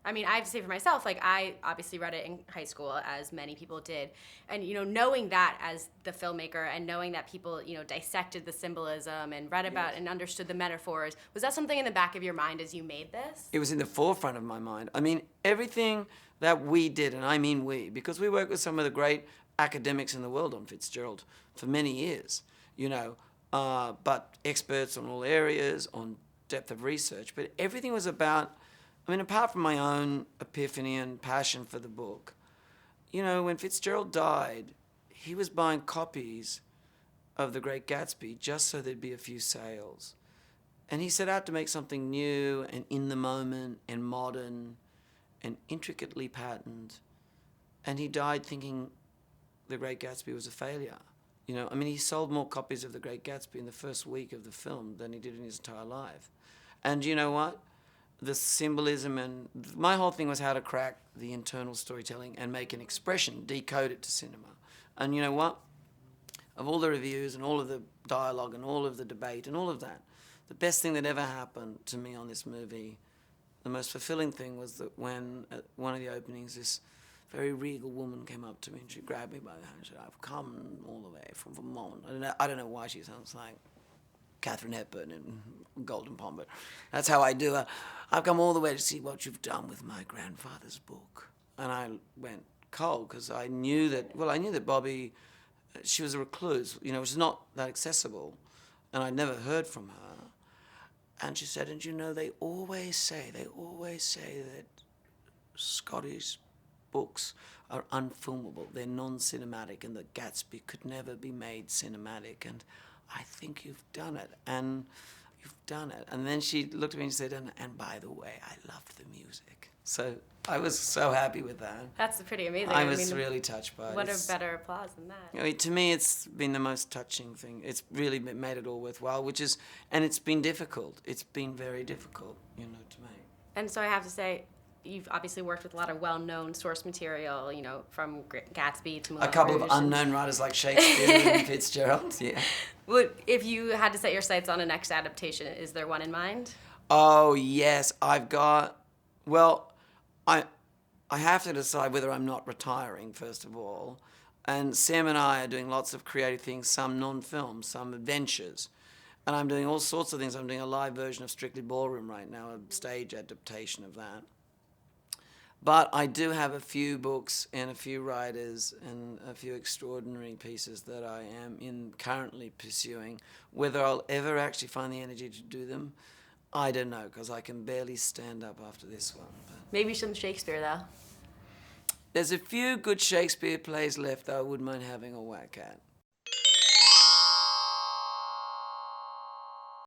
I mean, I have to say for myself, like, I obviously read it in high school, as many people did. And, knowing that as the filmmaker and knowing that people, dissected the symbolism and read about and understood the metaphors, was that something in the back of your mind as you made this? It was in the forefront of my mind. I mean, everything that we did, and I mean we, because we worked with some of the great academics in the world on Fitzgerald for many years, but experts on all areas, on depth of research. But everything was about, apart from my own epiphany and passion for the book, when Fitzgerald died, he was buying copies of The Great Gatsby just so there'd be a few sales. And he set out to make something new and in the moment and modern and intricately patterned. And he died thinking The Great Gatsby was a failure. He sold more copies of The Great Gatsby in the first week of the film than he did in his entire life. And you know what? The symbolism and my whole thing was how to crack the internal storytelling and make an expression, decode it to cinema. And you know what? Of all the reviews and all of the dialogue and all of the debate and all of that, the best thing that ever happened to me on this movie, the most fulfilling thing, was that when at one of the openings, this very regal woman came up to me and she grabbed me by the hand and said, "I've come all the way from Vermont." I don't know why she sounds like Katharine Hepburn in Golden Pond, but that's how I do her. "I've come all the way to see what you've done with my grandfather's book." And I went cold because I knew that Bobby, she was a recluse, she was not that accessible, and I'd never heard from her. And she said, "And they always say that Scottish books are unfilmable, they're non-cinematic, and that Gatsby could never be made cinematic, and I think you've done it, and you've done it." And then she looked at me and said, and by the way, I loved the music. So I was so happy with that. That's pretty amazing. I was really touched by it. What a better applause than that. To me, it's been the most touching thing. It's really made it all worthwhile, and it's been difficult. It's been very difficult, to make. And so I have to say, you've obviously worked with a lot of well-known source material, from Gatsby to Moulin A couple Rouge of unknown writers like Shakespeare and Fitzgerald, yeah. If you had to set your sights on a next adaptation, is there one in mind? Oh, yes. I have to decide whether I'm not retiring, first of all. And Sam and I are doing lots of creative things, some non-film, some adventures. And I'm doing all sorts of things. I'm doing a live version of Strictly Ballroom right now, a stage adaptation of that. But I do have a few books and a few writers and a few extraordinary pieces that I am currently pursuing. Whether I'll ever actually find the energy to do them, I don't know, because I can barely stand up after this one. But maybe some Shakespeare, though. There's a few good Shakespeare plays left that I wouldn't mind having a whack at.